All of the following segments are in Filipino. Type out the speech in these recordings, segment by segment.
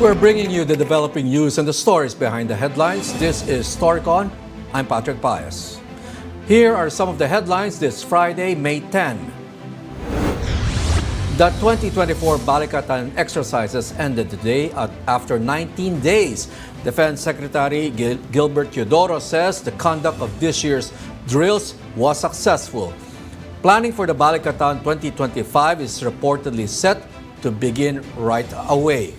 We're bringing you the developing news and the stories behind the headlines. This is Storycon. I'm Patrick Paez. Here are some of the headlines this Friday, May 10. The 2024 Balikatan exercises ended today after 19 days. Defense Secretary Gilbert Teodoro says the conduct of this year's drills was successful. Planning for the Balikatan 2025 is reportedly set to begin right away.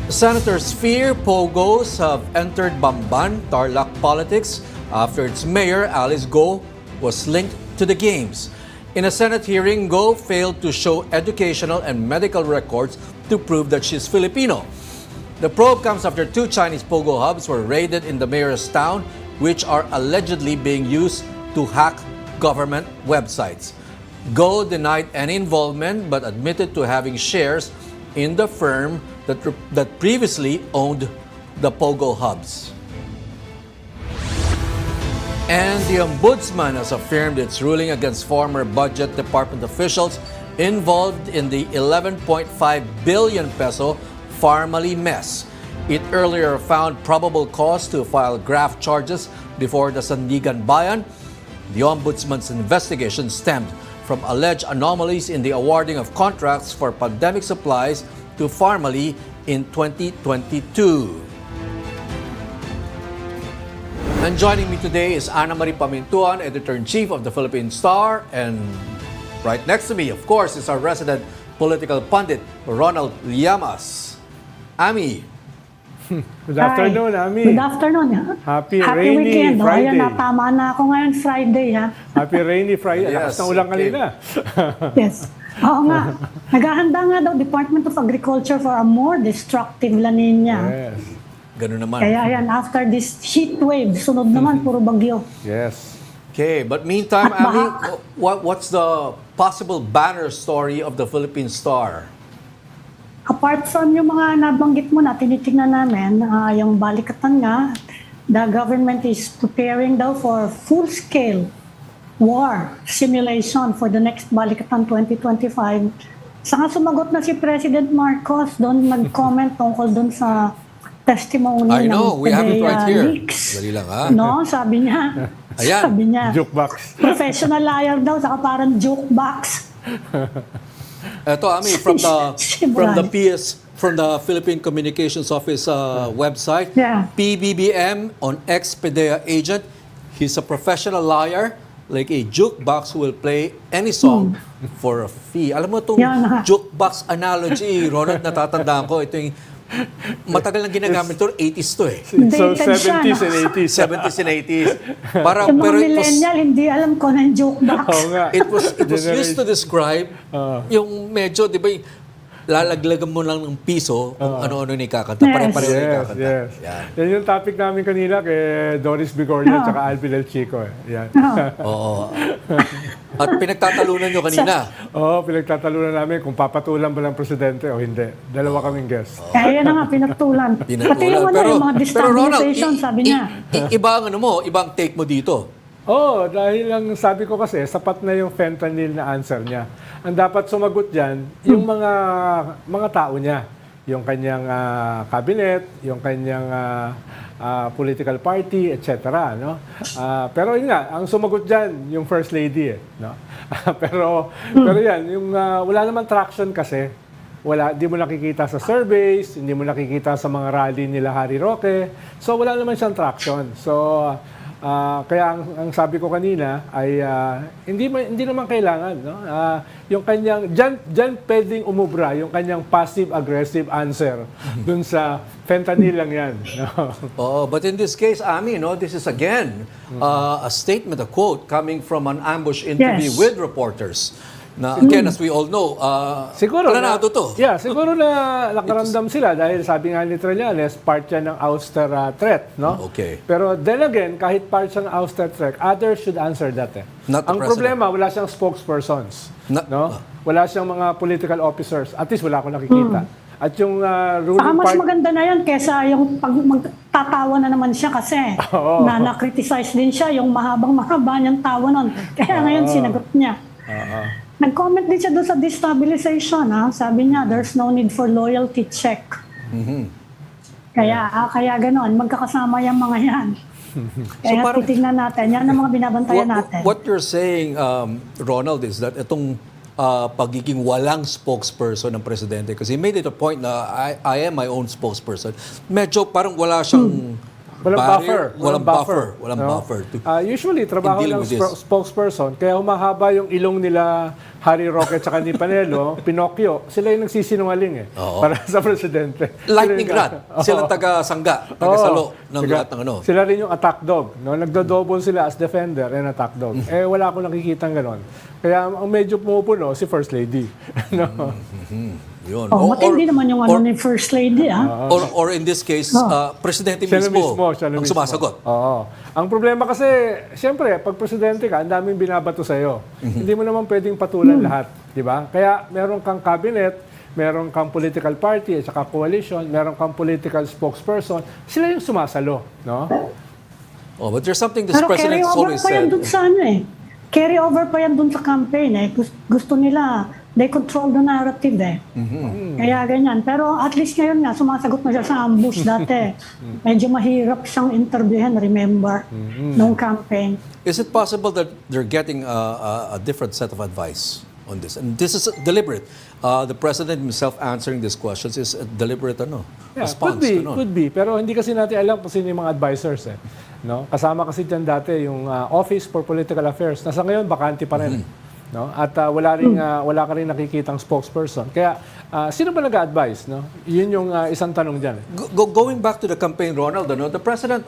Senators fear Pogos have entered Bamban, Tarlac politics after its mayor, Alice Go, was linked to the games. In a Senate hearing, Go failed to show educational and medical records to prove that she's Filipino. The probe comes after 2 Chinese Pogo hubs were raided in the mayor's town, which are allegedly being used to hack government websites. Go denied any involvement but admitted to having shares in the firm that previously owned the Pogo hubs. And the Ombudsman has affirmed its ruling against former budget department officials involved in the 11.5 billion peso Farmally mess. It earlier found probable cause to file graft charges before the Sandigan Bayan. The Ombudsman's investigation stemmed from alleged anomalies in the awarding of contracts for pandemic supplies to Farmally in 2022. And joining me today is Ana Marie Pamintuan, Editor-in-Chief of the Philippine Star. And right next to me, of course, is our resident political pundit, Ronald Llamas. Ami. Good afternoon, Ami. Good afternoon. Ha? Happy rainy weekend. Friday. Ayan, natama na ako ngayon Friday. Ha? Happy rainy Friday. Yes, Lakas ng ulan okay. kanina. Yes. Oo nga. Naghahanda nga daw Department of Agriculture for a more destructive La Nina. Yes. Ganun naman. Kaya ayan, after this heat wave, sunod naman, puro bagyo. Yes. Okay, but meantime, At Ami, bahak. what's the possible banner story of the Philippine Star? Apart from yung mga nabanggit mo na, tinitingnan namin, yung Balikatan nga, the government is preparing daw for full-scale war simulation for the next Balikatan 2025. Saka sumagot na si President Marcos doon nag-comment tungkol doon sa testimony I know, we have it right here. leaks. Dali lang, ha? No, sabi niya. Ayan. Sabi niya. Jukebox. Professional liar daw, saka parang jukebox. Ito, Ami, from the Brian. PS, from the Philippine Communications Office website, Yeah. PBBM on ex-PDEA agent, he's a professional liar, like a jukebox who will play any song for a fee. Alam mo itong Yan, ha? jukebox analogy, Ronald, natatandaan ko, ito yung matagal nang ginagamit ito, 80s to eh. So, Dated siya, 70s no? and 80s. 70s and 80s. Para, Yung mga pero it was, millennial, hindi alam ko ng jukebox. Oo nga. it was used to describe yung medyo, di ba, yung lalaglagan mo lang ng piso kung ano-ano ni kakanta. Yes. Pare-pareho ni Yes, kakanta. yes. Yan. Yan yung topic namin kanina kay Doris Bigoria at Alvin El Chico. Yan. Oo. At pinagtatalunan nyo kanina. Oo, pinagtatalunan namin kung papatulan ba ng presidente o hindi. Dalawa kaming guest. Kaya na nga, pinagtulan. Pati yung, yung mga destabilization, sabi niya. Iba ang ano mo, ibang take mo dito. Oo, dahil lang sabi ko kasi, sapat na yung fentanyl na answer niya. Ang dapat sumagot dyan, yung mga tao niya. Yung kanyang cabinet, yung kanyang political party, etc. No? Pero yun nga, ang sumagot dyan, yung First Lady. No? pero yan, yung wala naman traction kasi. Hindi mo nakikita sa surveys, hindi mo nakikita sa mga rally nila Harry Roque. So wala naman siyang traction. So kaya ang sabi ko kanina ay hindi naman kailangan, no? Yung kanyang diyan pwedeng umubra yung kanyang passive aggressive answer dun sa fentanyl lang yan, no? Oh, but in this case, Ami, no, this is again a statement, a quote coming from an ambush interview Yes. with reporters. Na again, as we all know, Siguro planado to. Yeah, siguro na nakaramdam sila dahil sabi nga ni Trillanes, part yan ng ouster threat, no? Okay. Pero then again, kahit part siya ng ouster threat, others should answer that. Not the Ang president. problema, wala siyang spokespersons, no? Ah. Wala siyang mga political officers. At least wala akong nakikita. At yung Saka ruling mas part... maganda na yan kesa yung pag magtatawa na naman siya kasi Oo. na-criticize din siya yung mahaba niyang tawa nun. Kaya ngayon sinagot niya. Nag-comment din siya doon sa destabilization. Sabi niya, there's no need for loyalty check. Kaya gano'n, magkakasama yung mga yan. Kaya parang- titignan natin. Yan ang mga binabantayan natin. What you're saying, Ronald, is that itong pagiging walang spokesperson ng presidente, kasi he made it a point na I am my own spokesperson, medyo parang wala siyang Walang barrier, buffer. walang no? buffer. Usually, trabaho dealing ng with this. spokesperson, kaya humahaba yung ilong nila Harry Roque at ni Panelo, Pinocchio, sila yung nagsisinungaling Oo. para sa presidente. Lightning Sila rod, silang taga-sangga, taga-salo ng lahat ng ano. Sila rin yung attack dog. No? Nagdo-double sila as defender and attack dog. Wala akong nakikitang ganon. Kaya ang medyo pumupuno si First Lady. no? Yun. Matindi naman yung ni First Lady. Or in this case, presidente Siya na mismo siya na ang mismo. sumasagot. Oo. Ang problema kasi, siyempre, pag presidente ka, ang daming binabato sa'yo. Hindi mo naman pwedeng patulan lahat. Di ba? Kaya meron kang cabinet, meron kang political party, at saka coalition, meron kang political spokesperson. Sila yung sumasalo. No? Oh, but there's something this Pero president carry has over always pa yan said. dun sa Carry over pa yan dun sa campaign Gusto nila, they control the narrative Kaya ganyan. Pero at least ngayon nga, sumasagot na siya sa ambush dati. Medyo mahirap siyang interviewin, remember, nung campaign. Is it possible that they're getting a different set of advice on this? And this is deliberate. The president himself answering these questions is a deliberate response. Could be. Pero hindi kasi natin alam kung sino yung mga advisors. No? Kasama kasi dyan dati yung Office for Political Affairs. Nasa ngayon, bakante pa rin. No? At wala ka rin nakikitang spokesperson. Kaya, sino ba nag-advise? No? Yun yung isang tanong dyan. Going back to the campaign, Ronald, the president,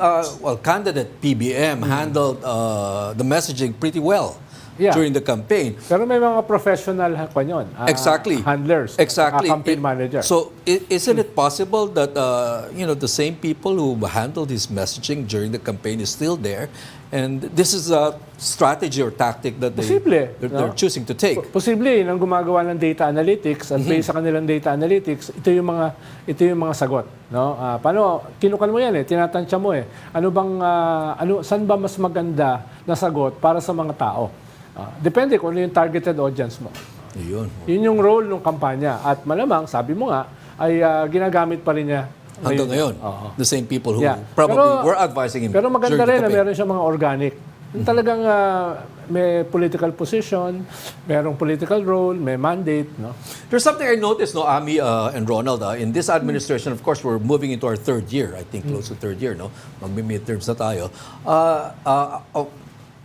candidate PBM handled the messaging pretty well during the campaign. Pero may mga professional Exactly. handlers, Exactly. campaign manager. So, isn't it possible that the same people who handled his messaging during the campaign is still there, and this is a strategy or tactic that they're choosing to take? Posible nang gumagawa ng data analytics at based sa kanilang data analytics, ito yung mga sagot, no? Paano kinukan mo yan tinatansya mo saan ba mas maganda na sagot para sa mga tao? Depende kung ano yung targeted audience mo. Yun yung role ng kampanya. At malamang, sabi mo nga, ay ginagamit pa rin niya hanggang ngayon. The same people who probably were advising him. Pero maganda during rin na the campaign. meron siyang mga organic. Yung talagang may political position, merong political role, may mandate. No? There's something I noticed, Ami and Ronald, in this administration, of course, we're moving into our third year, I think close to third year, no? Magmi-midterms na tayo.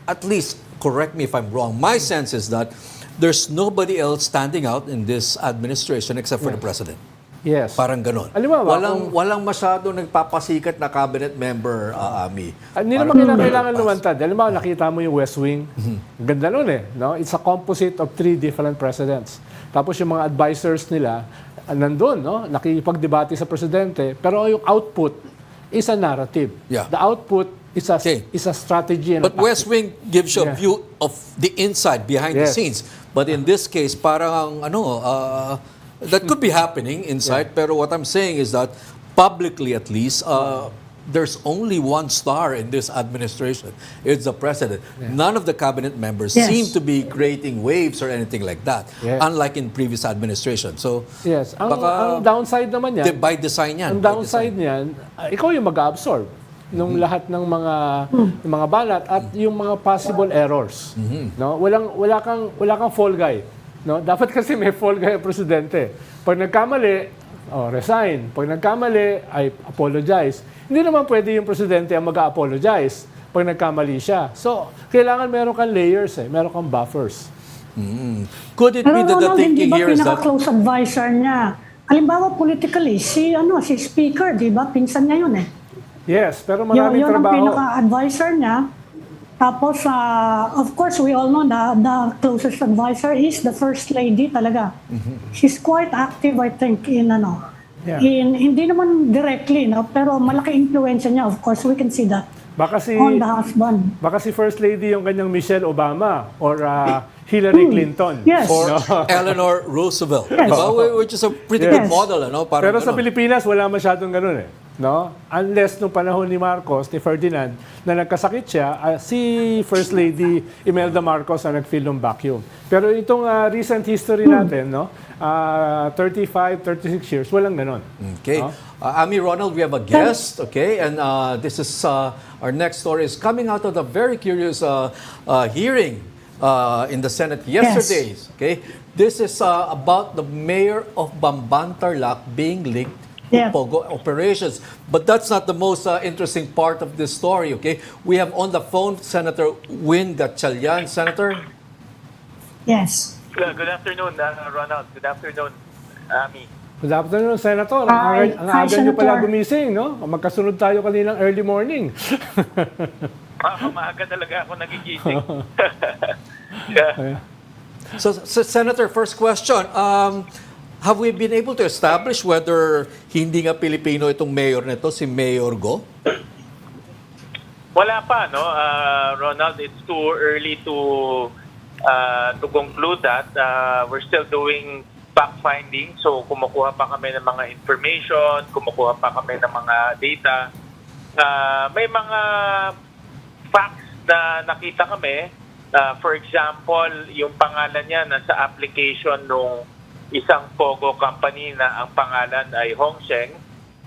At least, correct me if I'm wrong, my sense is that there's nobody else standing out in this administration except for the president. Yes. Parang ganon. Walang masyado nagpapasikat na cabinet member, Ami. Hindi naman kailangan lumantad. Alam mo, nakita mo yung West Wing. Ganda nun no? It's a composite of 3 different presidents. Tapos yung mga advisors nila, nandun, no? Nakikipagdebate sa presidente. Pero yung output is a narrative. Yeah. The output is a strategy. But West Wing gives you a view of the inside, behind the scenes. But in this case, parang that could be happening inside. Pero what I'm saying is that publicly at least, there's only one star in this administration. It's the president. None of the cabinet members seem to be creating waves or anything like that, unlike in previous administration. So, ang downside naman yan, by design yan. ang downside niyan, ikaw yung mag-absorb nung lahat ng mga balat at yung mga possible errors. No? Wala kang fall guy. No? Dapat kasi may fall guy ang presidente. Pag nagkamali, resign. Pag nagkamali, ay apologize. Hindi naman pwede yung presidente ang mag-apologize pag nagkamali siya. So, kailangan meron kang layers, meron kang buffers. Could it be that the thinking here is that... pinaka-close advisor niya? Halimbawa, politically, si speaker, di ba? Pinsan niya yun Yes, pero maraming yun trabaho. ang pinaka-advisor niya. Tapos, of course, we all know the closest advisor is the First Lady talaga. She's quite active, I think, hindi naman directly, pero malaki influence niya. Of course, we can see that on the husband. Baka si First Lady yung kanyang Michelle Obama or Hillary Clinton. Yes. Or Eleanor Roosevelt. Diba? Which is a pretty good model. Pero sa Pilipinas, wala masyadong ganun no? Unless nung panahon ni Marcos, ni Ferdinand, na nagkasakit siya, si First Lady Imelda Marcos ang nag-fill ng vacuum. Pero itong recent history natin, no? 35, 36 years, walang ganon. Okay. No? Ami, Ronald, we have a guest, okay? And this is our next story is coming out of the very curious hearing in the Senate yesterday. Okay? This is about the mayor of Bamban, Tarlac being linked to Pogo operations. But that's not the most interesting part of this story, okay? We have on the phone Senator Gatchalian. Senator? Yes. Good afternoon, Ronald. Good afternoon, Ami. Good afternoon, Senator. Hi. Ang Hi, aga niyo pala Senator. gumising, no? Magkasunod tayo kaninang early morning. Maaga talaga ako nagigising. Yeah. So, Senator, first question. Have we been able to establish whether hindi nga Pilipino itong mayor nito, si Mayor Go? Wala pa, no, Ronald. It's too early to conclude that. We're still doing fact-finding. So, kumukuha pa kami ng mga information, kumukuha pa kami ng mga data. May mga facts na nakita kami. For example, yung pangalan niya nasa application nung isang Pogo company na ang pangalan ay Hong Sheng,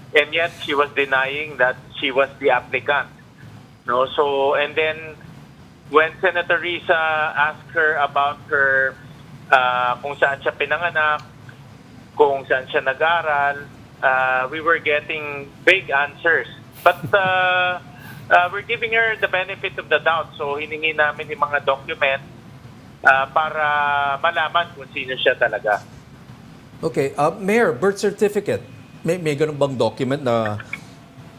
and yet she was denying that she was the applicant. No, so and then when Senator Risa asked her about her kung saan siya pinanganak, kung saan siya nag-aral, we were getting vague answers. But we're giving her the benefit of the doubt. So hiningi namin yung mga document para malaman kung sino siya talaga. Okay. Mayor, birth certificate. May ganun bang document na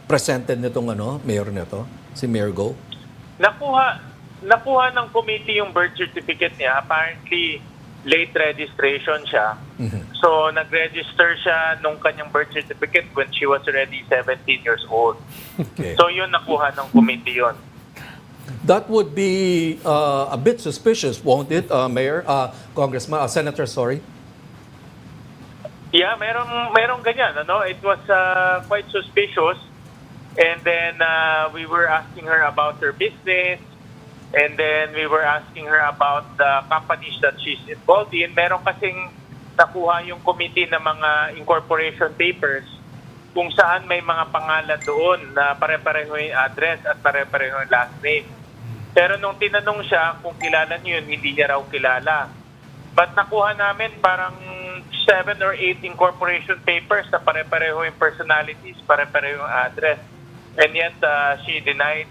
presented nitong mayor nito, si Mayor Go? Nakuha ng committee yung birth certificate niya. Apparently, late registration siya. So, nag-register siya nung kanyang birth certificate when she was already 17 years old. Okay. So, yun nakuha ng committee yun. That would be a bit suspicious, won't it, Mayor? Congressman, Senator, sorry. Yeah, merong ganyan. Ano? It was quite suspicious. And then we were asking her about her business. And then we were asking her about the companies that she's involved in. Meron kasing nakuha yung committee ng mga incorporation papers kung saan may mga pangalan doon na pare-pareho yung address at pare-pareho yung last name. Pero nung tinanong siya kung kilala niyo yun, hindi niya raw kilala. But nakuha namin parang 7 or 8 incorporation papers na pare-pareho yung personalities, pare-pareho yung address. And yet, she denied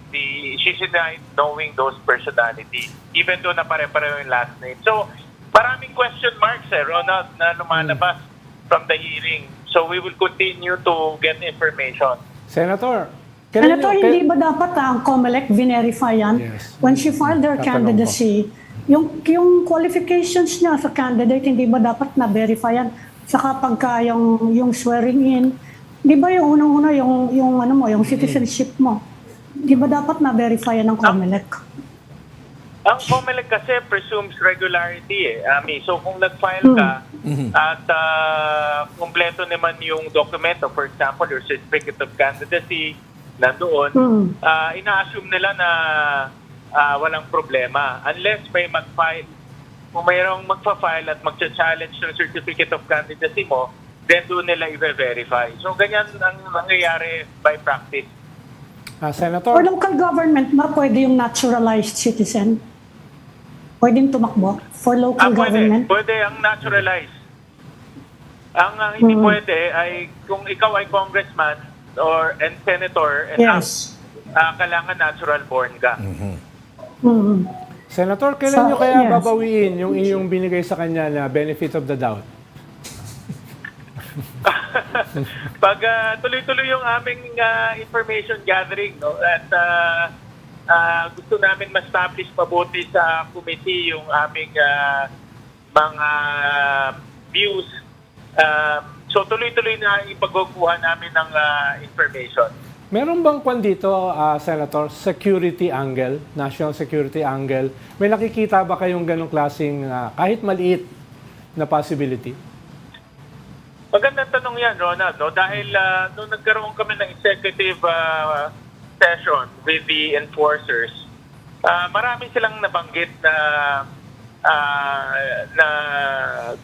knowing those personalities, even though na pare-pareho yung last name. So, maraming question marks, Ronald, na lumalabas from the hearing. So, we will continue to get information. Senator, Hindi ba dapat ang COMELEC verify yan? Yes. When she filed her Tatanong candidacy, yung qualifications niya sa candidate, hindi ba dapat na-verify yan? Saka pagka yung swearing in, di ba yung unang-una yung citizenship mo? Di ba dapat na-verify yan ng COMELEC? Ang COMELEC kasi presumes regularity Ami. So kung nag-file ka at kumpleto naman yung dokumento, for example, your certificate of candidacy, nandoon, ina-assume nila na walang problema. Unless may mag-file. Kung mayroong magpa-file at magcha-challenge ng certificate of candidacy mo, then doon nila i-verify. So ganyan ang nangyayari by practice. Senator, For local government, pwede yung naturalized citizen? Pwedeng tumakbo for local government? Pwede ang naturalized. Ang hindi pwede ay kung ikaw ay congressman and senator and Yes. kailangan natural born ka. Senator, kailan nyo kaya yes. babawiin yung iyong binigay sa kanya na benefit of the doubt? Pag tuloy-tuloy yung aming information gathering, no, at gusto namin ma-establish mabuti sa committee yung aming mga views. So tuloy-tuloy na ipagkukuha namin ng information. Meron bang kwan dito, Senator, security angle, national security angle? May nakikita ba kayong ganong klaseng kahit maliit na possibility? Magandang tanong tanong yan, Ronald, no? Dahil nung nagkaroon kami ng executive session with the enforcers, marami silang nabanggit na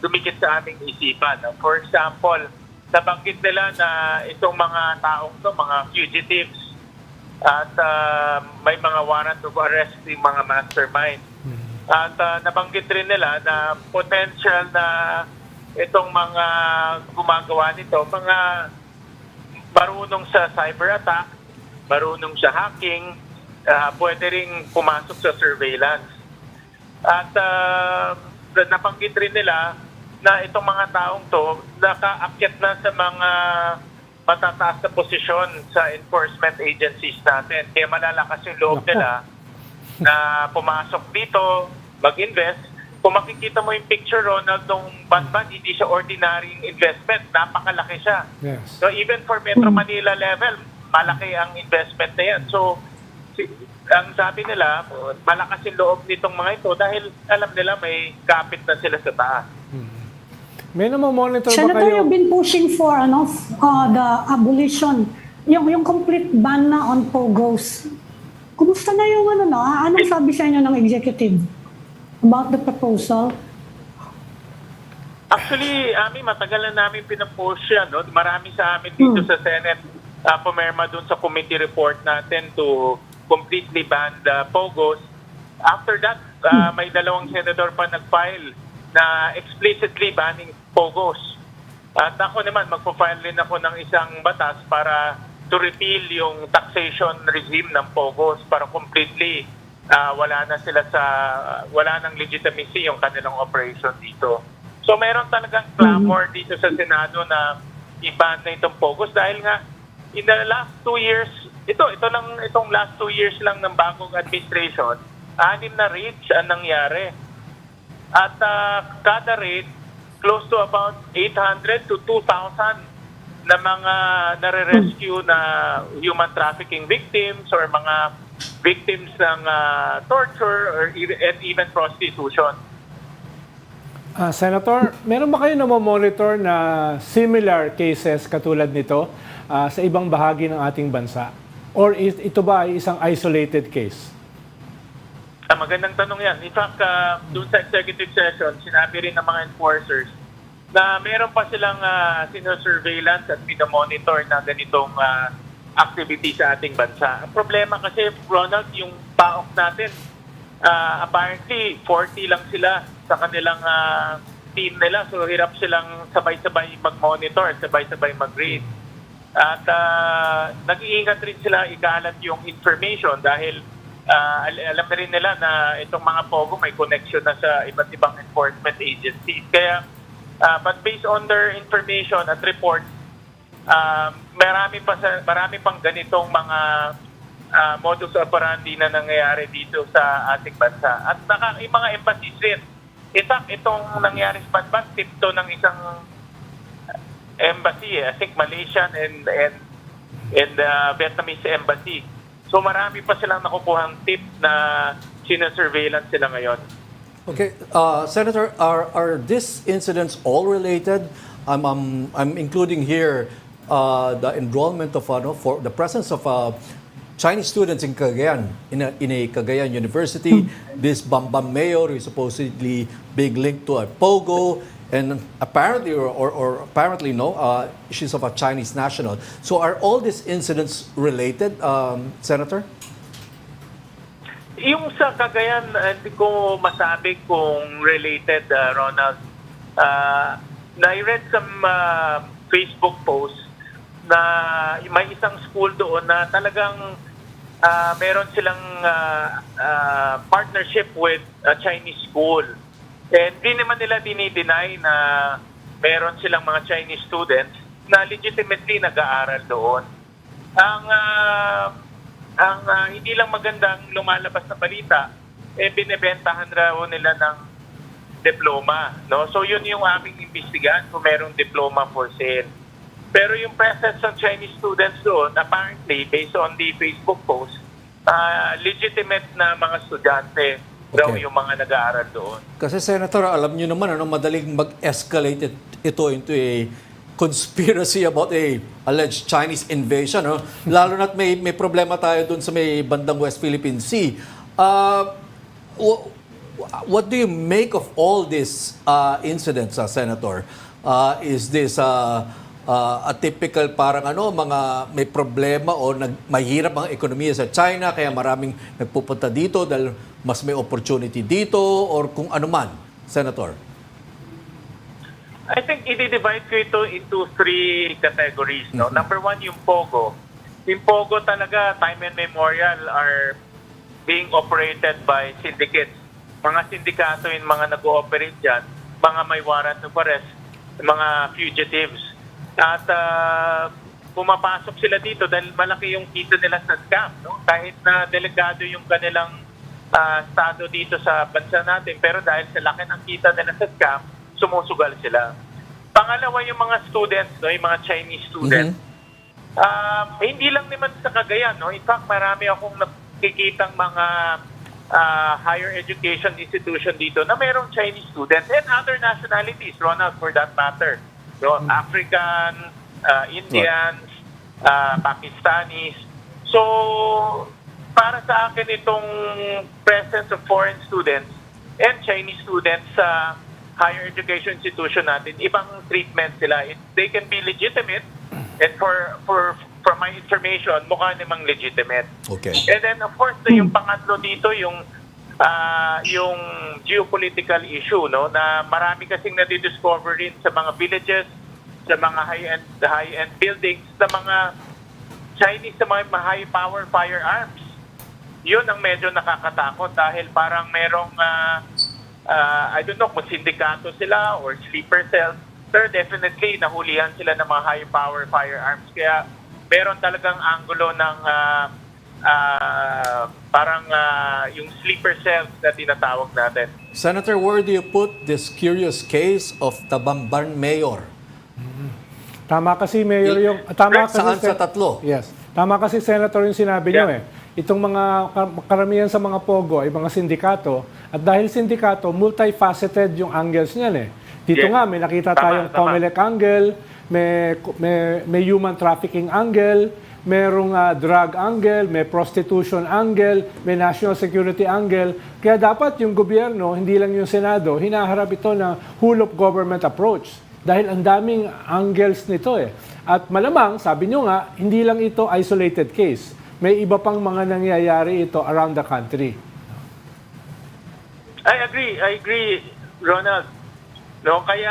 dumikit sa aming isipan. For example, nabanggit nila na itong mga taong to, mga fugitives, at may mga warrant of arrest yung mga mastermind. At nabanggit rin nila na potential na itong mga gumagawa nito, mga marunong sa cyber attack, marunong sa hacking, pwede rin pumasok sa surveillance. At nabanggit rin nila na itong mga taong to nakaakyat na sa mga matataas na posisyon sa enforcement agencies natin. Kaya malalakas yung loob nila na pumasok dito, mag-invest. Kung makikita mo yung picture, Ronald, nung Bamban, hindi siya ordinary investment. Napakalaki siya. Yes. So even for Metro Manila level, malaki ang investment na yan. So ang sabi nila, malakas yung loob nitong mga ito dahil alam nila may kapit na sila sa taas. May namamonitor ba Senator, kayo? you've been pushing for the abolition, yung complete ban na on Pogos. Kumusta na yung anong sabi sa inyo ng executive about the proposal? Actually, matagal na namin pinapost yan. No? Marami sa amin dito sa Senate pumirma dun sa committee report natin to completely ban the Pogos. After that, may dalawang senador pa nag-file na explicitly banning Pogos. At ako naman, magpo-file rin ako ng isang batas para to repeal yung taxation regime ng Pogos para completely wala nang legitimacy yung kanilang operation dito. So mayroon talagang clamor dito sa Senado na i-ban na itong Pogos dahil nga in the last 2 years, itong last 2 years lang ng bagong administration, 6 na raids ang nangyari. At kada raid, close to about 800 to 2,000 na mga nare-rescue na human trafficking victims or mga victims ng torture and even prostitution. Senator, meron ba kayo namamonitor na similar cases katulad nito sa ibang bahagi ng ating bansa? Or ito ba ay isang isolated case? Magandang tanong yan. In fact, doon sa executive session, sinabi rin ng mga enforcers na meron pa silang sino-surveillance at pinomonitor na ganitong activity sa ating bansa. Ang problema kasi, Ronald, yung PAOK natin, apparently 40 lang sila sa kanilang team nila. So hirap silang sabay-sabay mag-monitor, sabay-sabay mag-read. At nag-iingat rin sila ikalat yung information dahil alam na rin nila na itong mga Pogo may connection na sa iba't ibang enforcement agencies. Kaya, but based on their information at report, marami pang ganitong mga modus operandi na nangyayari dito sa ating bansa. At yung mga embassies rin. In fact, itong nangyari sa Bamban, tip to ng isang embassy, I think Malaysian and Vietnamese embassy. So marami pa silang nakukuhang tip na sinasurveillance sila ngayon. Okay, Senator, are these incidents all related? I'm including here the enrollment of for the presence of Chinese students in Cagayan, in a Cagayan University. This Bamban mayor is supposedly being linked to a Pogo, and apparently or apparently no, she's of a Chinese national. So are all these incidents related, Senator? Yung sa Cagayan, hindi ko masabi kung related, Ronald. Na-read some Facebook post na may isang school doon na talagang meron silang partnership with a Chinese school. And di naman nila dinideny na meron silang mga Chinese students na legitimately nag-aaral doon. Ang hindi lang magandang lumalabas na balita, binebentahan raw nila ng diploma. No? So yun yung aming imbestigahan kung merong diploma for sale. Pero yung presence ng Chinese students doon, apparently, based on the Facebook post, legitimate na mga estudyante daw yung mga nag-aaral doon. Kasi Senator, alam niyo naman, madaling mag-escalate ito into a conspiracy about a alleged Chinese invasion, no? Lalo na't may problema tayo dun sa may bandang West Philippine Sea. Wh- what do you make of all these incidents, Senator? Is this a typical parang mga may problema o mahirap ang ekonomiya sa China kaya maraming nagpupunta dito dahil mas may opportunity dito or kung ano man, Senator? I think i-divide ko ito into 3 categories. No? Number 1, yung Pogo. Yung Pogo talaga, time and memorial, are being operated by syndicates. Mga sindikato yung mga nag-ooperate dyan, mga may warrant of arrest, mga fugitives. At pumapasok sila dito dahil malaki yung kita nila sa scam. No? Kahit na delikado yung kanilang estado dito sa bansa natin, pero dahil sa laki ng kita nila sa scam, sumusugal sila. Pangalawa, yung mga students, no, yung mga Chinese students. Hindi lang naman sa Cagayan. No? In fact, marami akong nakikitang mga higher education institution dito na mayroong Chinese students and other nationalities, Ronald, for that matter. So, African, Indians, Pakistanis. So, para sa akin itong presence of foreign students and Chinese students sa higher education institution natin, ibang treatment sila. They can be legitimate, and for my information, mukha namang legitimate. Okay. And then, of course, yung pangatlo dito, yung geopolitical issue, no, na marami kasing nadidiscover rin sa mga villages, sa mga high-end buildings, sa mga Chinese, sa mga high-power firearms. Yun ang medyo nakakatakot dahil parang merong I don't know kung sindikato sila or sleeper cells, pero definitely nahulihan sila ng mga high-power firearms. Kaya meron talagang angulo ng parang yung sleeper cells na tinatawag natin. Senator, where do you put this curious case of the Bamban mayor? Tama kasi, Mayor, yung... Tama kasi, Saan sa tatlo? Yes. Tama kasi, Senator, yung sinabi niyo eh. Itong mga karamihan sa mga Pogo ay mga sindikato. At dahil sindikato, multifaceted yung angles niyan eh. Dito nga, may nakita tayong COMELEC angle, may human trafficking angle, merong drug angle, may prostitution angle, may national security angle. Kaya dapat yung gobyerno, hindi lang yung Senado, hinaharap ito na whole of government approach. Dahil ang daming angles nito eh. At malamang, sabi nyo nga, hindi lang ito isolated case. May iba pang mga nangyayari ito around the country. I agree, Ronald. No, kaya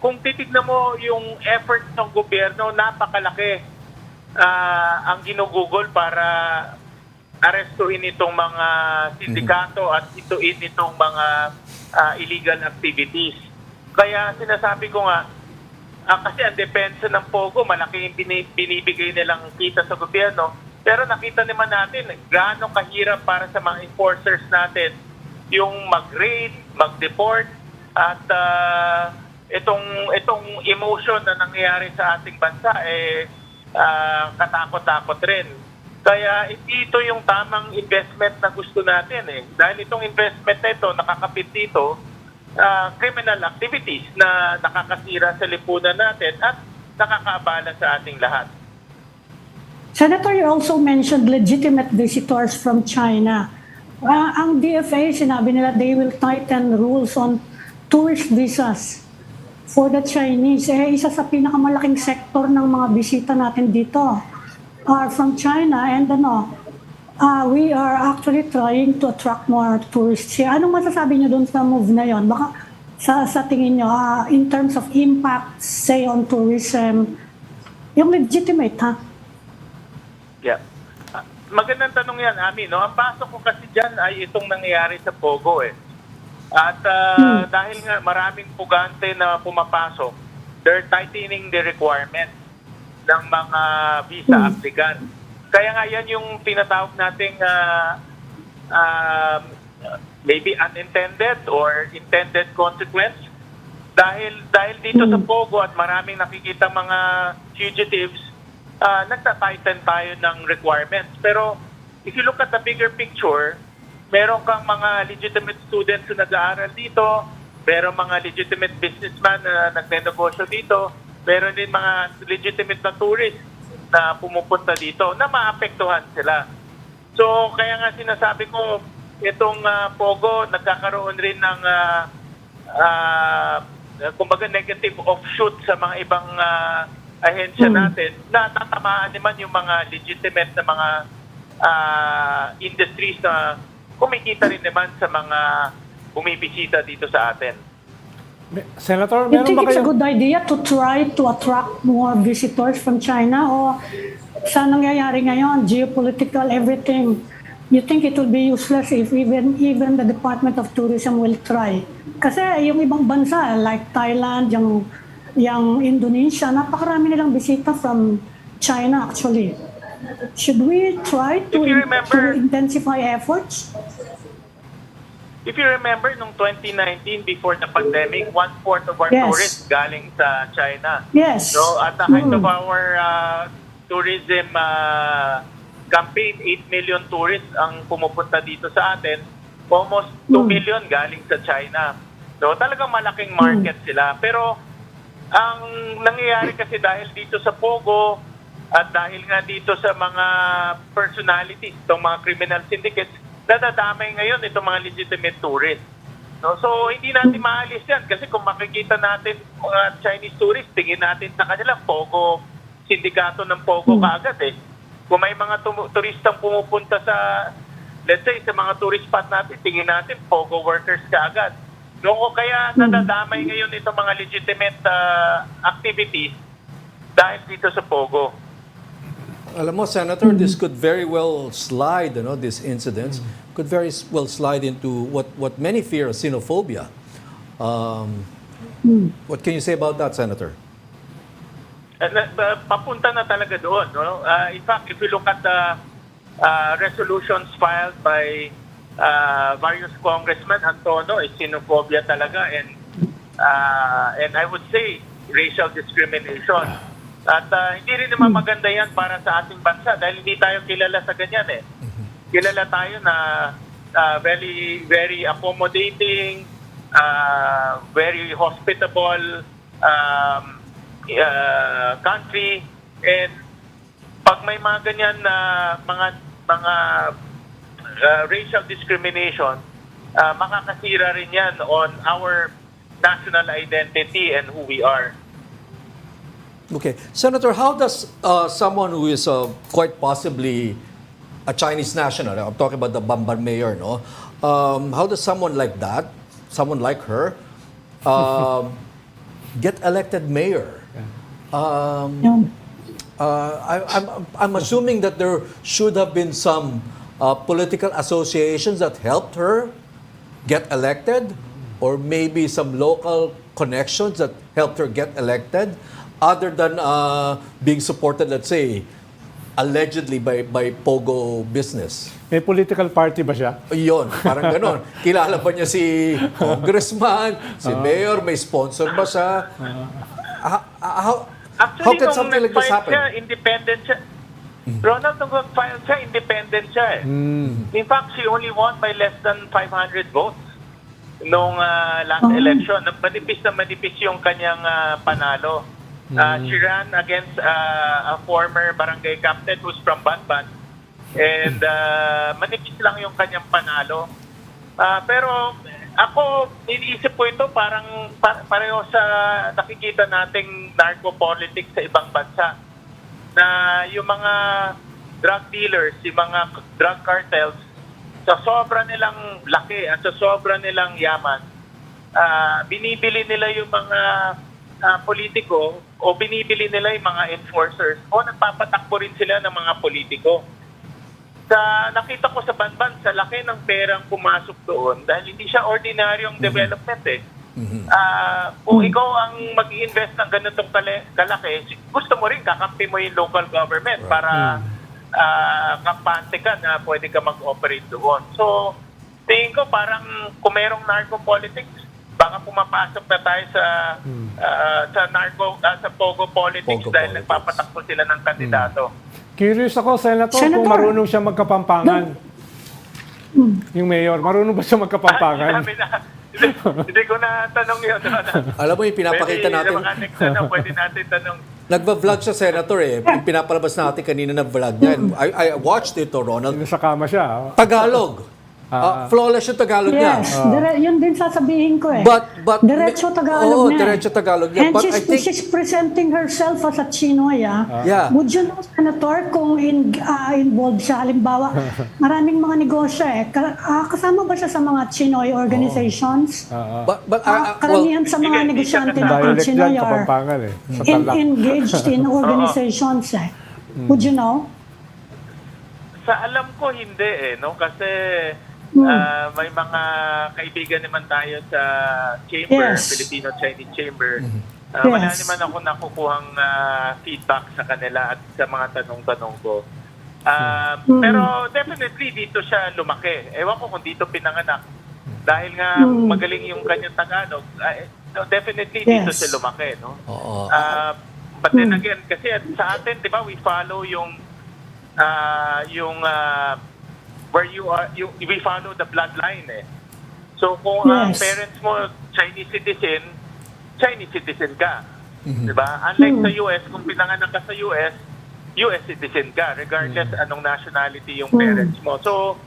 kung titignan mo yung effort ng gobyerno, napakalaki ang ginugugol para arestuhin itong mga sindikato at ituin itong mga illegal activities. Kaya sinasabi ko nga, kasi ang depensa ng Pogo, malaki yung binibigay nilang kita sa gobyerno. Pero nakita naman natin, gaano kahirap para sa mga enforcers natin yung mag-raid, mag-deport, at itong emotion na nangyayari sa ating bansa, katakot-takot rin. Kaya ito yung tamang investment na gusto natin eh. Dahil itong investment na ito, nakakapit dito, criminal activities na nakakasira sa lipunan natin at nakakaabala sa ating lahat. Senator, you also mentioned legitimate visitors from China. Ang DFA, sinabi nila they will tighten rules on tourist visas for the Chinese. Isa sa pinakamalaking sektor ng mga bisita natin dito are from China, and we are actually trying to attract more tourists here. Anong masasabi niyo doon sa move na yon? Baka sa tingin niyo, in terms of impact, say on tourism, yung legitimate, ha? Yeah. Magandang tanong yan, Ami. No? Ang pasok ko kasi dyan ay itong nangyayari sa Pogo eh. At dahil nga maraming pugante na pumapasok, they're tightening the requirements ng mga visa applicants. Kaya nga yan yung tinatawag nating maybe unintended or intended consequence. Dahil dito sa Pogo at maraming nakikita mga fugitives, nagta-tighten tayo ng requirements. Pero if you look at the bigger picture, meron kang mga legitimate students na nag-aaral dito, meron mga legitimate businessman na nagnenegosyo dito, meron din mga legitimate na tourists na pumupunta dito na maapektuhan sila. So, kaya nga sinasabi ko, itong Pogo, nagkakaroon rin ng kumbaga negative offshoot sa mga ibang ahensya natin na tatamaan naman yung mga legitimate na mga industries na kumikita rin naman sa mga bumibisita dito sa atin. Senator, You meron think ba it's a kayo? good idea to try to attract more visitors from China? O sa nangyayari ngayon, geopolitical, everything, you think it will be useless if even the Department of Tourism will try? Kasi yung ibang bansa, like Thailand, yung Indonesia, napakarami nilang bisita from China actually. Should we try to, If you remember- to intensify efforts? If you remember, nung 2019, before the pandemic, 1/4 of our Yes. tourists galing sa China. Yes. So at the height of our tourism campaign, 8 million tourists ang pumupunta dito sa atin. Almost 2 million galing sa China. So talagang malaking market sila. Pero ang nangyayari kasi dahil dito sa Pogo at dahil nga dito sa mga personalities, itong mga criminal syndicates, nadadamay ngayon itong mga legitimate tourists. No? So, hindi natin maalis yan kasi kung makikita natin mga Chinese tourists, tingin natin sa kanila, Pogo, sindikato ng Pogo kaagad eh. Kung may mga turistang pumupunta sa, let's say, sa mga tourist spot natin, tingin natin, Pogo workers kaagad. No, kaya nadadamay ngayon itong mga legitimate activities dahil dito sa Pogo. Alam mo, Senator, this could very well slide, these incidents could very well slide into what many fear as xenophobia. What can you say about that, Senator? Papunta na talaga doon. No? In fact, if you look at the resolutions filed by various congressmen, ang tono is xenophobia talaga and I would say racial discrimination. At hindi rin naman maganda yan para sa ating bansa dahil hindi tayo kilala sa ganyan eh. Kilala tayo na very, very accommodating, very hospitable country. And pag may mga ganyan na mga racial discrimination, makakasira rin yan on our national identity and who we are. Okay. Senator, how does someone who is quite possibly a Chinese national, I'm talking about the Bamban mayor, no? How does someone like that, someone like her, get elected mayor? I'm assuming that there should have been some political associations that helped her get elected, or maybe some local connections that helped her get elected, other than being supported, let's say, allegedly by Pogo business. May political party ba siya? Yun, parang ganon. Kilala ba niya si congressman, si mayor, may sponsor ba siya? How Actually, can nung something like this nag-file happen? siya, independent siya. Ronald, nung nag-file siya, independent siya eh. In fact, she only won by less than 500 votes nung last election. Manipis yung kanyang panalo. She ran against a former barangay captain who's from Bamban. And manipis lang yung kanyang panalo. Pero ako, iniisip ko ito parang pareho sa nakikita nating narco-politics sa ibang bansa. Na yung mga drug dealers, yung mga drug cartels, sa sobra nilang laki at sa sobra nilang yaman, binibili nila yung mga politiko o binibili nila yung mga enforcers o nagpapatakbo rin sila ng mga politiko. Nakita ko sa Bamban, sa laki ng perang pumasok doon dahil hindi siya ordinaryong development eh. Kung ikaw ang mag-invest ng ganitong kalaki, gusto mo rin kakampi mo yung local government para kampante ka na pwede ka mag-operate doon. So, tingin ko parang kung merong narco-politics, baka pumapasok na tayo sa Pogo politics dahil nagpapatakbo sila ng kandidato. Curious ako, Senator, kung Senator. marunong siya magkapampangan. Yung mayor, marunong ba siya magkapampangan? Hindi ko na tanong yun. Alam mo, yung pinapakita natin, Mga next na pwede natin tanong. nagba-vlog siya, Senator, eh. Yung pinapalabas natin kanina na vlog niya. I watched it, Ronald. Nasa kama siya. Tagalog. Flawless yung Tagalog niya. Yes, yun din sasabihin ko eh. But Diretso Tagalog niya. diretso Tagalog niya. And But I think, she's presenting herself as a Chinoy. Yeah. Would you know, Senator, kung involved siya, halimbawa, maraming mga negosyo eh. Kasama ba siya sa mga Chinoy organizations? Karamihan sa mga negosyante natin Dialect Chinoy yan, are Kapampangan eh. Sa Tarlac. engaged in organizations eh. Would you know? Sa alam ko hindi no? Kasi may mga kaibigan naman tayo sa chamber, Yes. Filipino-Chinese Chamber. Wala naman ako nakukuhang feedback sa kanila at sa mga tanong-tanong ko. Pero definitely dito siya lumaki. Ewan ko kung dito pinanganak. Dahil nga magaling yung kanyang Tagalog, definitely dito siya lumaki. No? But then again, kasi sa atin, di ba, we follow yung where you are, we follow the bloodline eh. So kung ang parents mo Chinese citizen ka. Diba? Unlike sa US, kung pinanganak ka sa US citizen ka, regardless anong nationality yung parents mo. So,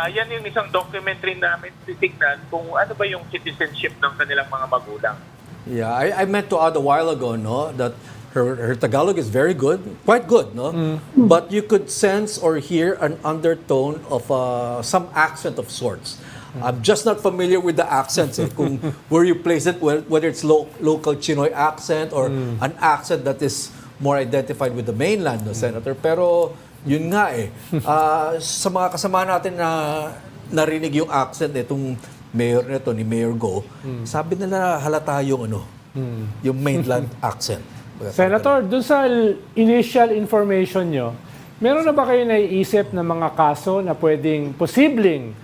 yan yung isang documentary namin titignan kung ano ba yung citizenship ng kanilang mga magulang. yeah, I meant to add a while ago, no, that her Tagalog is very good, quite good, no? But you could sense or hear an undertone of some accent of sorts. I'm just not familiar with the accents, kung where you place it, whether it's local Chinoy accent or an accent that is more identified with the mainland, no, Senator. Pero yun nga sa mga kasama natin na narinig yung accent itong mayor nito ni Mayor Go, sabi nila halata yung yung mainland accent. Senator, dun sa initial information nyo, meron na ba kayo naiisip na mga kaso na pwedeng posibleng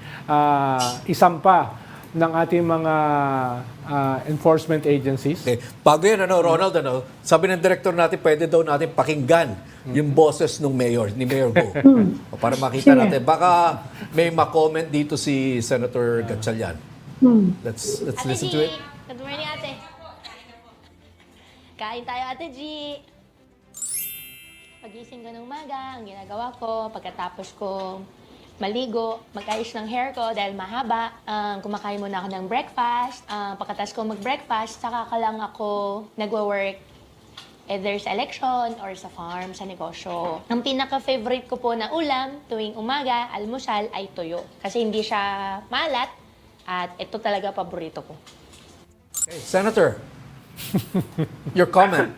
isampa ng ating mga enforcement agencies? Okay. Bago yan, Ronald, sabi ng director natin, pwede daw natin pakinggan yung boses ng mayor, ni Mayor Go. Para makita natin. Baka may ma-comment dito si Senator Gatchalian. Let's listen to it. Good morning, ate. Kain tayo, Ate G. Pagising ko ng umaga, ang ginagawa ko, pagkatapos ko maligo, mag-ayos ng hair ko dahil mahaba, kumakain muna ako ng breakfast. Pagkatapos ko mag-breakfast, saka ka lang ako nagwo-work either sa election or sa farm, sa negosyo. Ang pinaka-favorite ko po na ulam tuwing umaga, almusal, ay tuyo. Kasi hindi siya malat at ito talaga paborito ko. Okay, Senator, your comment.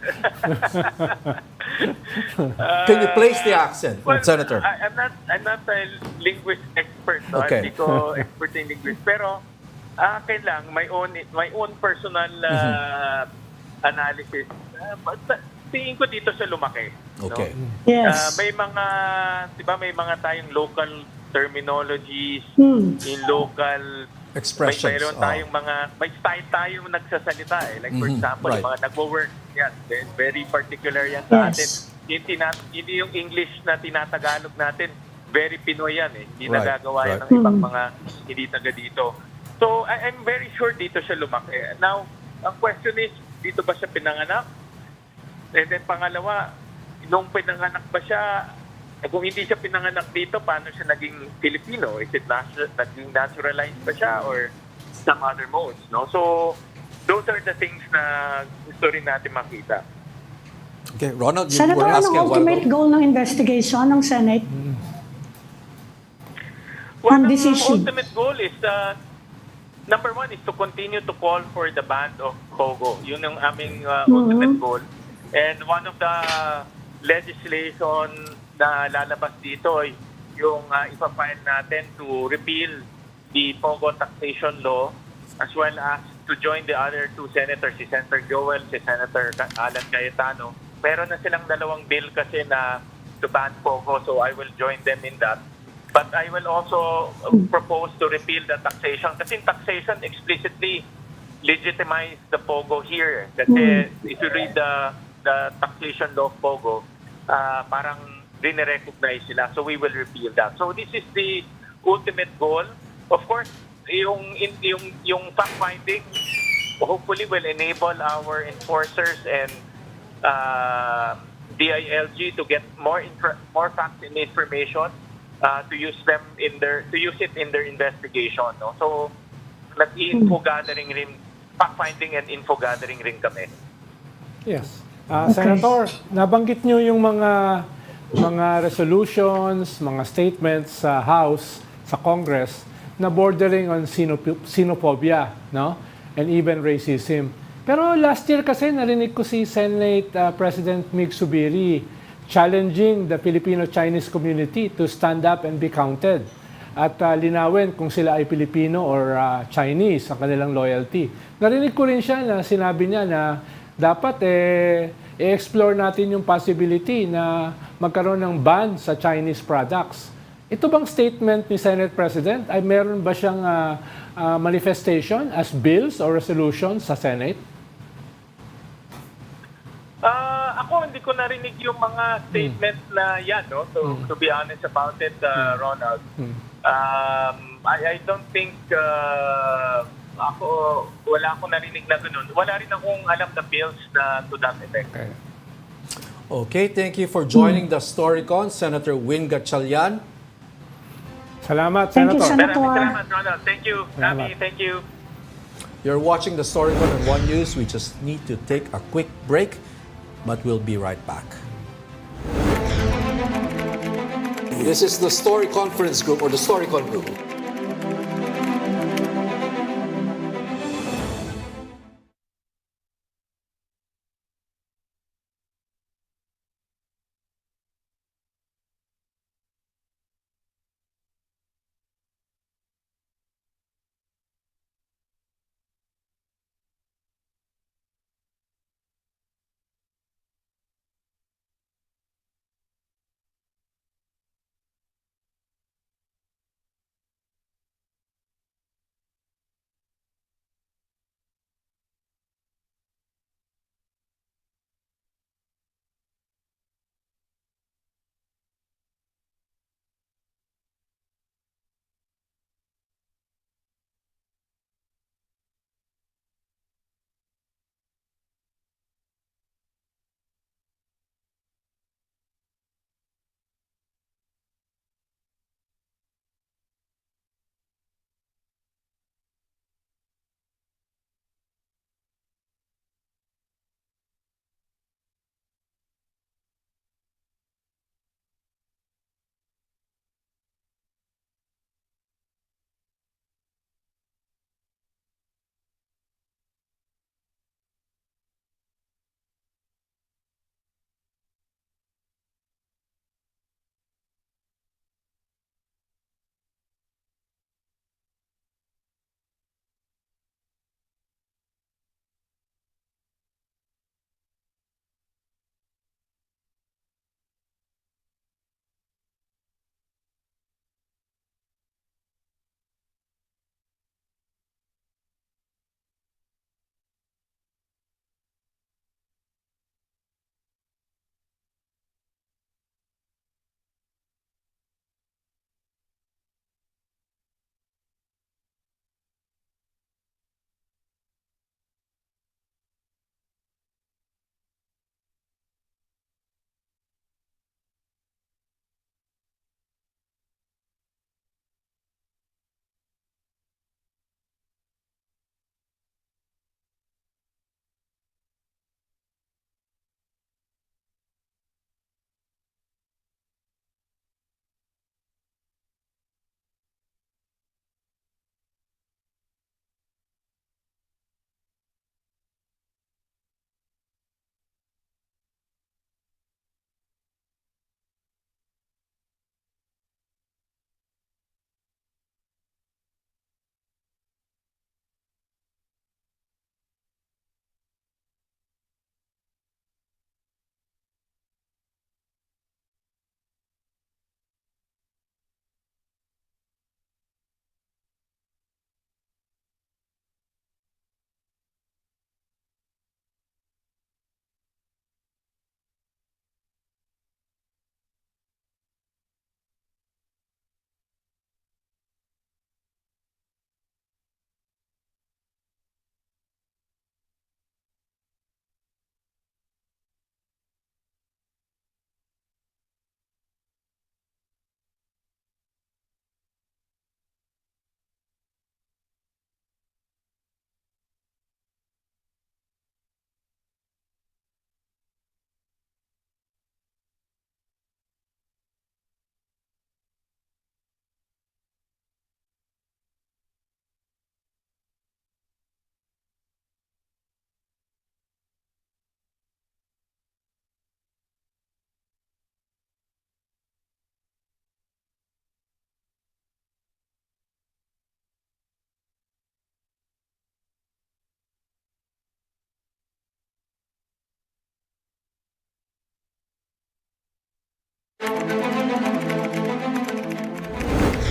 Can you place the accent, Senator? I'm not a linguist expert, no? Okay. Hindi ko expert in linguist. Pero akin lang, my own personal analysis. Tingin ko dito sa lumaki. Okay. No? Yes. May mga, di ba, may mga tayong local terminologies, in local Expressions. Mayroon tayong may style tayong nagsasalita eh. Like for example, right. mga nagwo-work yan. Very particular yan sa atin. Yes. Hindi yung English na tinatagalog natin, very Pinoy yan eh. Hindi Right. nagagawa yan ng ibang mga hindi taga dito. So, I'm very sure dito siya lumaki. Now, ang question is, dito ba siya pinanganak? And then pangalawa, nung pinanganak ba siya, kung hindi siya pinanganak dito, paano siya naging Filipino? Is it naging naturalized ba siya or some other modes? No? So, those are the things na gusto rin natin makita. Okay, Ronald, you Senator, were asking a anong while ultimate ago. goal ng investigation ng Senate? Well, On the this issue. ultimate goal is, number one is to continue to call for the ban of Pogo. Yun ang aming ultimate goal. And one of the legislation na lalabas dito ay yung ipapile natin to repeal the Pogo taxation law as well as to join the other two senators, si Senator Joel, si Senator Alan Cayetano. Meron na silang dalawang bill kasi na to ban Pogo, so I will join them in that. But I will also propose to repeal the taxation kasi taxation explicitly legitimize the Pogo here. Kasi if you read the taxation law of Pogo, parang recognize sila. So we will repeal that. So this is the ultimate goal. Of course, yung fact finding hopefully will enable our enforcers and DILG to get more facts and information to use it in their investigation, no? So nag-info gathering rin, fact finding and info gathering rin kami. Yes. Senator, nabanggit nyo yung mga resolutions, mga statements sa House, sa Congress, na bordering on xenophobia, no? And even racism. Pero last year kasi narinig ko si Senate President Mig Subiri challenging the Filipino-Chinese community to stand up and be counted. At linawin kung sila ay Pilipino or Chinese sa kanilang loyalty. Narinig ko rin siya na sinabi niya na dapat i-explore natin yung possibility na magkaroon ng ban sa Chinese products. Ito bang statement ni Senate President ay meron ba siyang manifestation as bills or resolutions sa Senate? Ako hindi ko narinig yung mga statement na yan, no? To be honest about it, Ronald. I don't think wala akong narinig na ganun. Wala rin akong alam na bills na to that effect. Okay, thank you for joining the Storycon, Senator Gatchalian. Salamat, Thank you, Senator. Senator. Salamat, Ronald. Thank you. Salamat. Abby, thank you. You're watching the Storycon on One News. We just need to take a quick break, but we'll be right back. This is the Story Conference Group or the Storycon Group.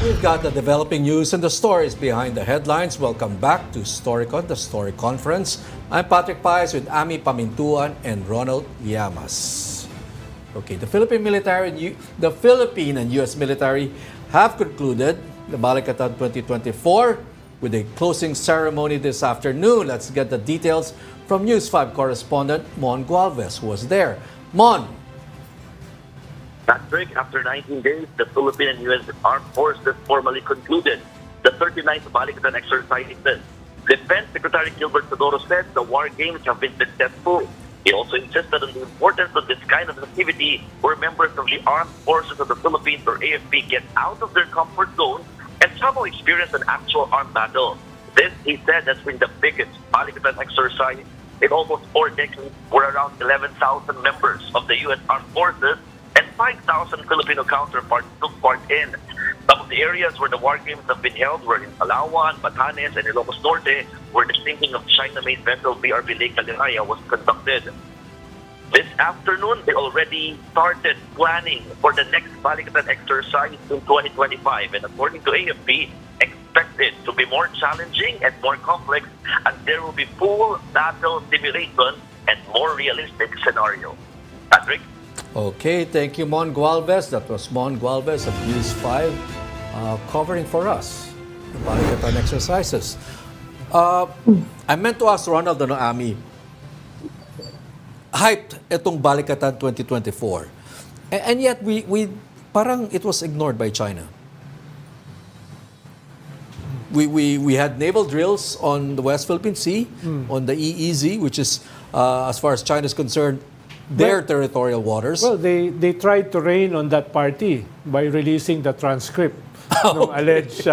We've got the developing news and the stories behind the headlines. Welcome back to Storycon, the Story Conference. I'm Patrick Paez with Ami Pamintuan and Ronald Llamas. Okay, the Philippine and U.S. military have concluded the Balikatan 2024 with a closing ceremony this afternoon. Let's get the details from News 5 correspondent Mon Gualvez, who was there. Mon. Patrick, after 19 days, the Philippine and U.S. Armed Forces formally concluded the 39th Balikatan exercises. Defense Secretary Gilbert Sodoro said the war games have been successful. He also insisted on the importance of this kind of activity where members of the Armed Forces of the Philippines or AFP get out of their comfort zone and somehow experience an actual armed battle. This, he said, has been the biggest Balikatan exercise in almost 4 decades, where around 11,000 members of the U.S. Armed Forces and 5,000 Filipino counterparts took part in. Some of the areas where the war games have been held were in Palawan, Batanes, and Ilocos Norte, where the sinking of China-made vessel BRB Lake Calinaya was conducted. This afternoon, they already started planning for the next Balikatan exercise in 2025, and according to AFP, expected to be more challenging and more complex, and there will be full battle simulation and more realistic scenario. Patrick? Okay, thank you, Mon Gualvez. That was Mon Gualvez of News 5 covering for us the Balikatan exercises. I meant to ask Ronald and Ami, hyped itong Balikatan 2024. And yet, we parang it was ignored by China. We had naval drills on the West Philippine Sea, on the EEZ, which is, as far as China is concerned, their territorial waters. Well, they tried to rain on that party by releasing the transcript nung alleged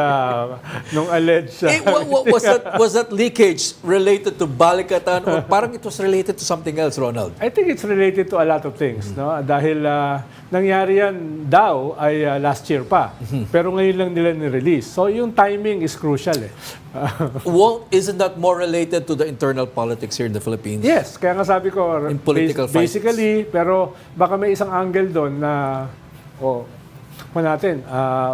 Was that leakage related to Balikatan or parang it was related to something else, Ronald? I think it's related to a lot of things, no? Dahil nangyari yan daw ay last year pa. Pero ngayon lang nila ni-release. So yung timing is crucial eh. Isn't that more related to the internal politics here in the Philippines? Yes, kaya nga sabi ko In political fights. basically, pero baka may isang angle doon na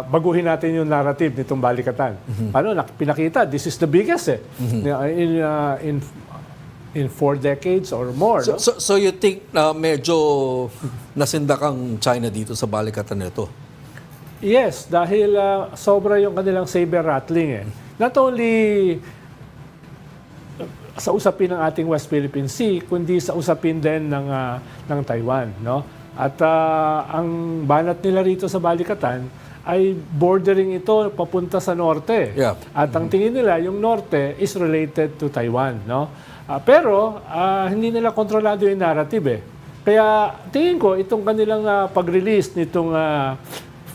baguhin natin yung narrative nitong Balikatan. Paano pinakita? This is the biggest in 4 decades or more. So, no? so you think na medyo nasindak ang China dito sa Balikatan nito? Yes, dahil sobra yung kanilang saber rattling eh. Not only sa usapin ng ating West Philippine Sea, kundi sa usapin din ng Taiwan, no? At ang banat nila rito sa Balikatan ay bordering ito papunta sa norte. Yeah. At ang tingin nila, yung norte is related to Taiwan, no? Pero hindi nila kontrolado yung narrative eh. Kaya tingin ko itong kanilang pag-release nitong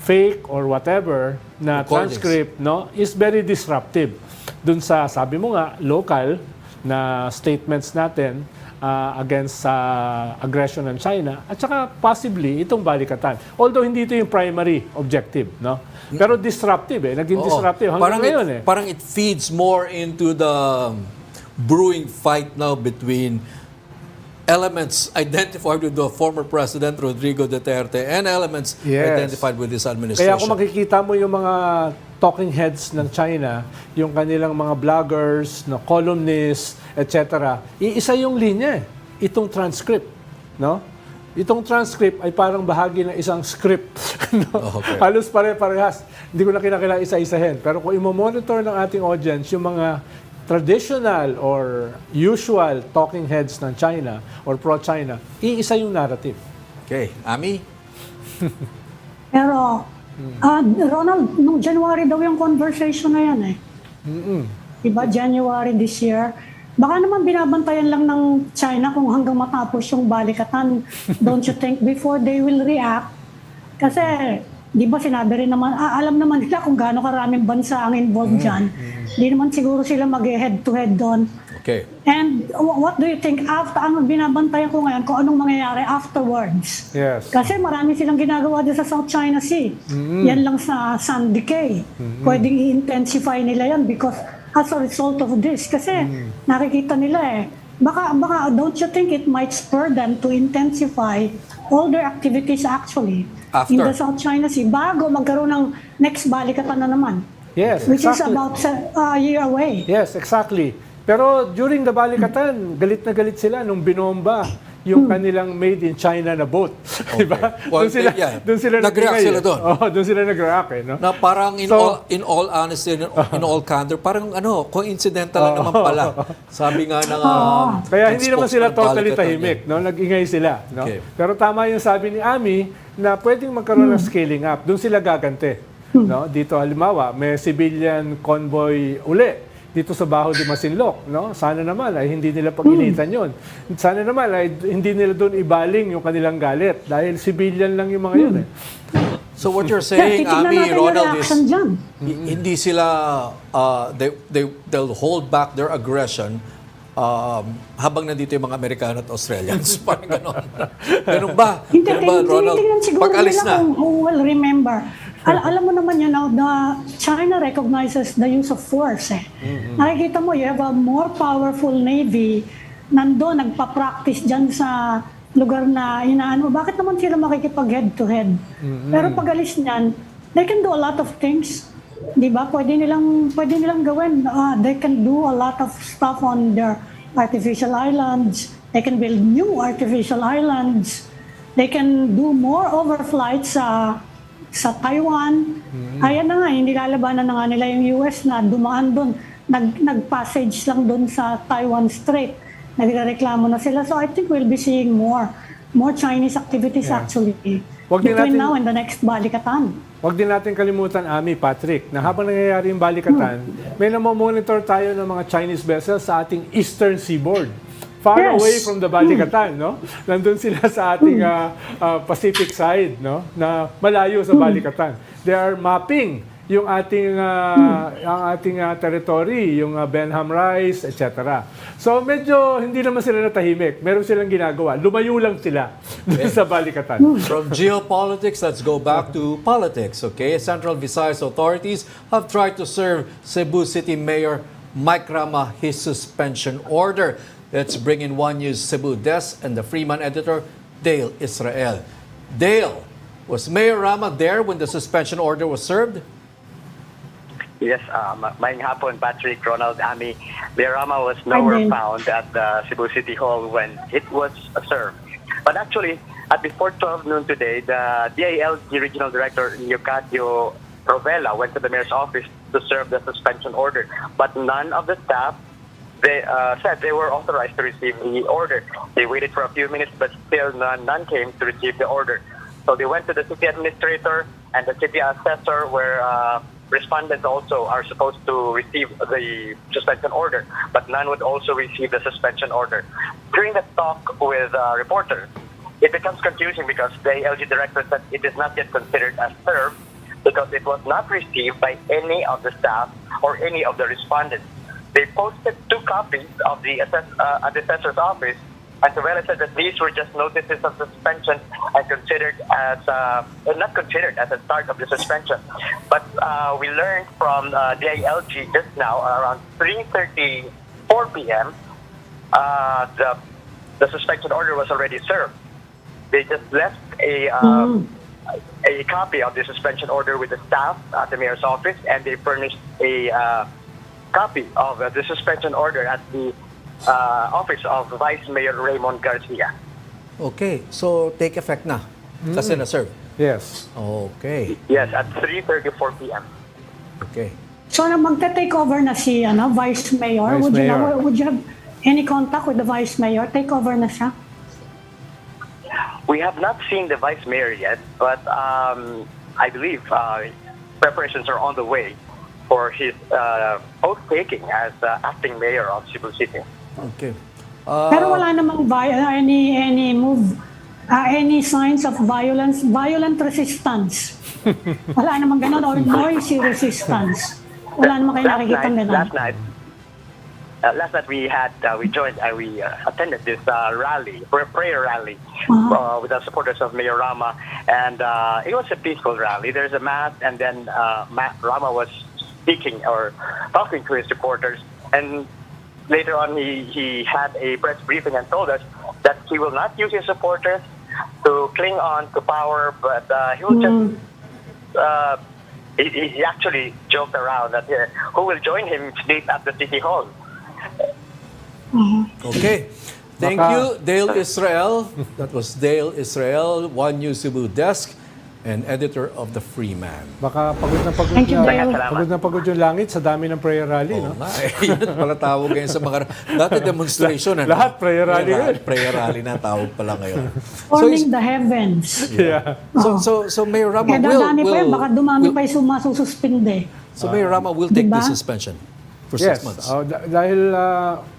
fake or whatever na Recordings. transcript, no, is very disruptive dun sa, sabi mo nga, local na statements natin against aggression ng China at saka possibly itong Balikatan. Although hindi ito yung primary objective, no? Pero disruptive eh, naging disruptive hanggang ngayon eh. Parang it feeds more into the brewing fight now between elements identified with the former President Rodrigo Duterte and elements identified with this administration. Kaya kung makikita mo yung mga talking heads ng China, yung kanilang mga bloggers, no, columnists, etc., iisa yung linya eh. Itong transcript, no? Itong transcript ay parang bahagi ng isang script. No? Okay. Halos pare-parehas. Hindi ko na kinakailangan isa-isahin. Pero kung i-monitor ng ating audience yung mga traditional or usual talking heads ng China or pro-China, iisa yung narrative. Okay, Ami? Pero, Ronald, nung January daw yung conversation na yan eh. Diba, January this year. Baka naman binabantayan lang ng China kung hanggang matapos yung Balikatan. Don't you think before they will react? Kasi, di ba sinabi rin naman, alam naman nila kung gaano karaming bansa ang involved dyan. Di naman siguro sila mag-head-to-head doon. Okay. And what do you think after, ang binabantayan ko ngayon, kung anong mangyayari afterwards? Yes. Kasi marami silang ginagawa din sa South China Sea. Yan lang sa Sandy Cay. Pwedeng i-intensify nila yan because as a result of this. Kasi nakikita nila eh. Baka don't you think it might spur them to intensify all their activities actually After. in the South China Sea bago magkaroon ng next Balikatan na naman. Yes, Which is exactly. about a year away. Yes, exactly. Pero during the Balikatan, galit na galit sila nung binomba yung kanilang made in China na boat. Diba? Well, Doon sila nag-react nag-ingay, sila eh. doon. Oo, doon sila nag-react, eh, no? Na parang So- in all honesty, in all candor, parang coincidental lang naman pala. Sabi nga ng Kaya hindi naman sila spokesman ng totally Balikatan, tahimik, no? Nag-ingay sila, no? Okay. Pero tama yung sabi ni Ami na pwedeng magkaroon ng scaling up. Doon sila gagante, no? Dito halimbawa, may civilian convoy uli dito sa Baho de Masinloc, no? Sana naman ay hindi nila pag-initan 'yon. Sana naman ay hindi nila doon ibaling yung kanilang galit dahil civilian lang yung mga 'yun, eh. So what you're Kaya saying, titignan Ami, natin yung Ronald, is reaction dyan. hindi sila, they'll hold back their aggression habang nandito yung mga Amerikano at Australians. Parang gano'n. Ganun ba? Hindi, Ganun ba, Ronald? tinitingnan siguro Pag alis nila na. kung who will remember. Alam mo naman yan, China recognizes the use of force. Eh. Nakikita mo, you have a more powerful navy, nandun, nagpa-practice dyan sa lugar na inaano. Bakit naman sila makikipag head-to-head? Pero pag alis niyan, they can do a lot of things. Di ba? Pwede nilang gawin. They can do a lot of stuff on their artificial islands. They can build new artificial islands. They can do more overflights sa Taiwan. Ayan na nga, hindi lalabanan na nga nila yung US na dumaan doon. Nag-passage lang doon sa Taiwan Strait. Nagreklamo na sila. So I think we'll be seeing more Chinese activities actually between now and the next Balikatan. Huwag din natin kalimutan, Ami, Patrick, na habang nangyayari yung Balikatan, may namomonitor tayo ng mga Chinese vessels sa ating eastern seaboard. Far Yes. away from the Balikatan, no? Nandun sila sa ating Pacific side, no? Na malayo sa Balikatan. They are mapping yung ating territory, yung Benham Rice, etc. So medyo hindi naman sila natahimik. Meron silang ginagawa. Lumayo lang sila dun sa Balikatan. From geopolitics, let's go back to politics, okay? Central Visayas authorities have tried to serve Cebu City Mayor Mike Rama his suspension order. Let's bring in One News Cebu desk and the Freeman editor, Dale Israel. Dale, was Mayor Rama there when the suspension order was served? Yes, maayong hapon, Patrick, Ronald, Ami. Mayor Rama was nowhere found at the Cebu City Hall when it was served. But actually, at before 12 noon today, the DILG Regional Director, Eucadio Rovella, went to the mayor's office to serve the suspension order. But none of the staff said they were authorized to receive the order. They waited for a few minutes, but still none came to receive the order. So they went to the city administrator and the city assessor, where respondents also are supposed to receive the suspension order, but none would also receive the suspension order. During the talk with reporters, it becomes confusing because the LG director said it is not yet considered as served because it was not received by any of the staff or any of the respondents. They posted 2 copies of the at the assessor's office, and Rovella said that these were just notices of suspension and considered as not considered as a start of the suspension. But we learned from DILG just now around 3:34 p.m. The suspension order was already served. They just left a copy of the suspension order with the staff at the mayor's office, and they furnished a copy of the suspension order at the office of Vice Mayor Raymond Garcia. Okay, so take effect na. Kasi na-serve. Yes. Okay. Yes, at 3:34 p.m. Okay. So magta-take over na si Vice Mayor. Vice Mayor. Would you have any contact with the Vice Mayor? Take over na siya? We have not seen the Vice Mayor yet, but I believe preparations are on the way for his oath-taking as acting mayor of Cebu City. Okay. Pero wala namang any move, any signs of violent resistance. Wala namang ganon, or noisy resistance. Wala namang kayo nakikita ganon. Last night we attended this rally, prayer rally, with the supporters of Mayor Rama, and it was a peaceful rally. There's a mass, and then Rama was speaking or talking to his supporters, and later on he had a press briefing and told us that he will not use his supporters to cling on to power, but he will just he actually joked around that who will join him sleep at the city hall. Okay. Thank Baka- you, Dale Israel. That was Dale Israel, One News Cebu Desk and editor of The Freeman. Baka pagod na pagod Thank you, Dale. pagod na pagod yung langit sa dami ng prayer rally, no? Oo nga, yan pala tawag ngayon sa mga dati demonstration. ano? Lahat prayer rally Lahat yun. prayer rally na tawag pala ngayon. Forming the heavens. Yeah. So Mayor Rama Kaya dadami pa yan, baka dumami pa yung masususpinde. So Mayor Rama will take Diba? the suspension for Yes. 6 months. Dahil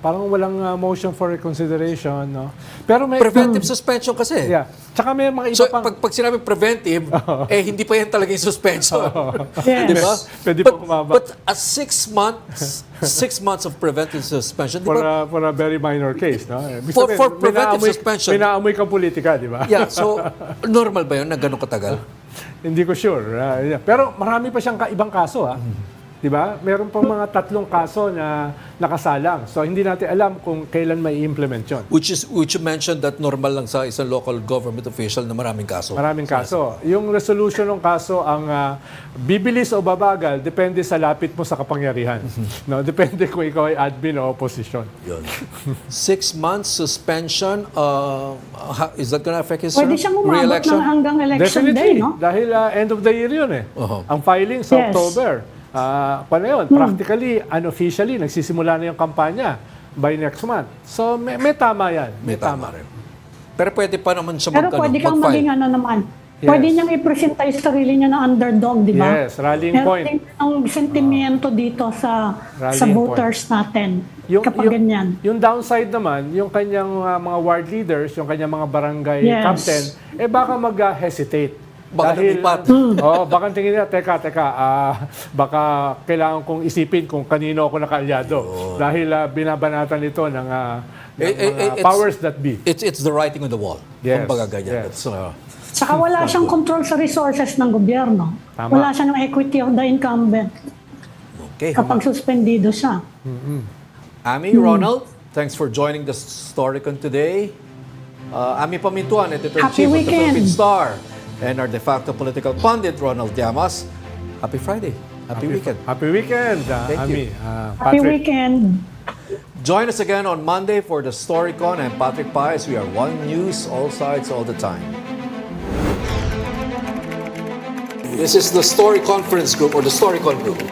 parang walang motion for reconsideration, no? Pero may Preventive suspension kasi. Yeah. Tsaka may mga iba So pang pag sinabi preventive, hindi pa yan talaga yung suspension. Yes. Di ba? Pwede pa kumaba. But a 6 months of preventive suspension, di for ba? for a very minor case, no? Ibig For sabihin, preventive minaamoy- suspension. Minaamoy kang politika, di ba? Yeah, so normal ba yun na gano'ng katagal? Hindi ko sure. Yeah. Pero marami pa siyang ibang kaso, Di ba? Meron pang mga 3 kaso na nakasalang. So hindi natin alam kung kailan may implement 'yon. Which you mentioned that normal lang sa isang local government official na maraming kaso. Maraming kaso. Yung resolution ng kaso ang bibilis o babagal depende sa lapit mo sa kapangyarihan. No, depende kung ikaw ay admin o opposition. Yun. 6 months suspension, is that gonna affect his Pwede siyang umabot re-election? ng hanggang election Definitely, day, no? dahil end of the year 'yun eh. Oo. Ang filing sa Yes. October. Paano yun? Practically, unofficially, nagsisimula na yung kampanya by next month. So, may tama yan. May tama rin. Pero pwede pa naman siya Pero pwede kang maging ano naman. Yes. Pwede niyang i-presenta yung sarili niya na underdog, di ba? Yes, rallying point. Meron ang sentimiento dito sa Rallying voters natin. Kapag ganyan. Yung downside naman, yung kanyang mga ward leaders, yung kanyang mga barangay Yes. captain, baka mag-hesitate. Baka lumipat. Baka tingin niya, teka, baka kailangan kong isipin kung kanino ako nakaalyado. Dahil binabanatan ito ng mga powers that be. It's the writing on the wall. Yes, Kumbaga ganyan. yes. Saka wala siyang control sa resources ng gobyerno. Tama. Wala siya ng equity of the incumbent Okay. kapag suspendido siya. Ami, Ronald, thanks for joining the Storycon today. Ami Pamintuan, editor-in-chief of the weekend. Philippine Star, and our de facto political pundit, Ronald Llamas. Happy Friday. Happy weekend. Happy weekend, Thank Ami. you. Happy Patrick. weekend. Join us again on Monday for the Storycon and Patrick Paez. We are One News, all sides, all the time. This is the Story Conference Group or the Storycon Group.